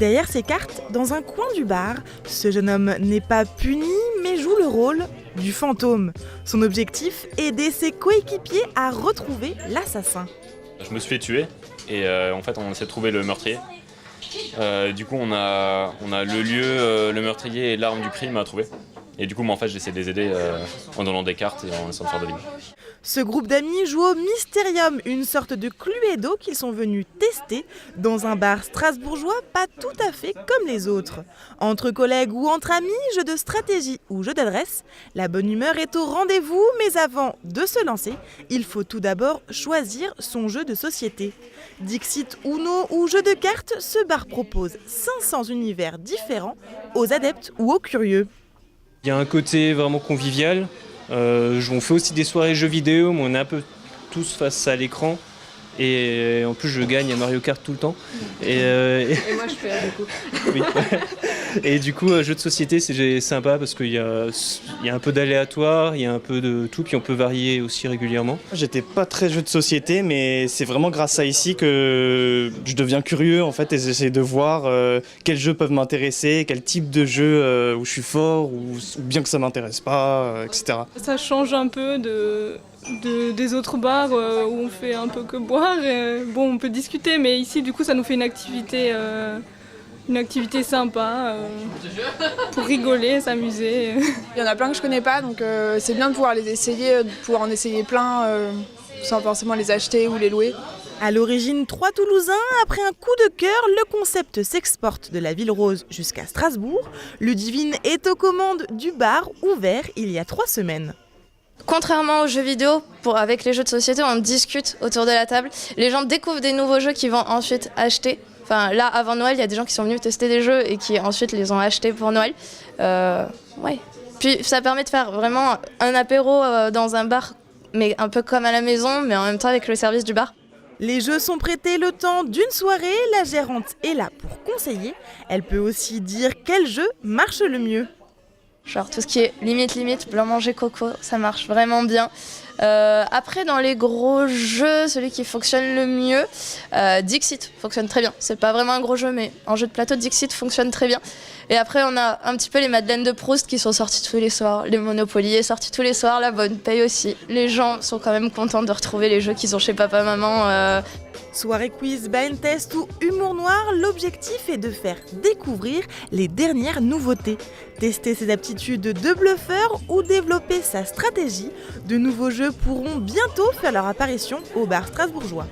Derrière ses cartes, dans un coin du bar, ce jeune homme n'est pas puni, mais joue le rôle du fantôme. Son objectif, aider ses coéquipiers à retrouver l'assassin. Je me suis fait tuer et en fait on essaie de trouver le meurtrier. Du coup on a le lieu, le meurtrier et l'arme du crime à trouver. Et du coup moi en fait j'essaie de les aider en donnant des cartes et en essayant de faire deviner. Ce groupe d'amis joue au Mysterium, une sorte de Cluedo qu'ils sont venus tester dans un bar strasbourgeois pas tout à fait comme les autres. Entre collègues ou entre amis, jeu de stratégie ou jeu d'adresse, la bonne humeur est au rendez-vous, mais avant de se lancer, il faut tout d'abord choisir son jeu de société. Dixit, Uno ou jeu de cartes, ce bar propose 500 univers différents aux adeptes ou aux curieux. Il y a un côté vraiment convivial. On fait aussi des soirées jeux vidéo, mais on est un peu tous face à l'écran. Et en plus, je gagne à Mario Kart tout le temps. Et moi, je perds du coup. Oui. Et du coup, jeu de société, c'est sympa parce qu'il y a un peu d'aléatoire, il y a un peu de tout, puis on peut varier aussi régulièrement. J'étais pas très jeu de société, mais c'est vraiment grâce à ici que je deviens curieux en fait et j'essaie de voir quels jeux peuvent m'intéresser, quel type de jeu où je suis fort ou bien que ça m'intéresse pas, etc. Ça change un peu des autres bars où on fait un peu que boire. Bon, on peut discuter, mais ici, du coup, ça nous fait une activité sympa pour rigoler, s'amuser. Il y en a plein que je connais pas, donc c'est bien de pouvoir les essayer, de pouvoir en essayer plein sans forcément les acheter ou les louer. À l'origine, 3 Toulousains, après un coup de cœur, le concept s'exporte de la Ville Rose jusqu'à Strasbourg. Ludivine est aux commandes du bar ouvert il y a 3 semaines. Contrairement aux jeux vidéo, avec les jeux de société, on discute autour de la table. Les gens découvrent des nouveaux jeux qu'ils vont ensuite acheter. Enfin, là, avant Noël, il y a des gens qui sont venus tester des jeux et qui ensuite les ont achetés pour Noël. Ouais. Puis ça permet de faire vraiment un apéro dans un bar, mais un peu comme à la maison, mais en même temps avec le service du bar. Les jeux sont prêtés le temps d'une soirée. La gérante est là pour conseiller. Elle peut aussi dire quel jeu marche le mieux. Genre tout ce qui est limite, blanc manger coco, ça marche vraiment bien. Après, dans les gros jeux, celui qui fonctionne le mieux, Dixit fonctionne très bien. C'est pas vraiment un gros jeu, mais en jeu de plateau, Dixit fonctionne très bien. Et après, on a un petit peu les Madeleines de Proust qui sont sorties tous les soirs. Les Monopoly est sorti tous les soirs, la Bonne Paye aussi. Les gens sont quand même contents de retrouver les jeux qu'ils ont chez papa-maman. Soirée quiz, blind test ou humour noir, l'objectif est de faire découvrir les dernières nouveautés. Tester ses aptitudes de bluffeur ou développer sa stratégie. De nouveaux jeux pourront bientôt faire leur apparition au bar strasbourgeois.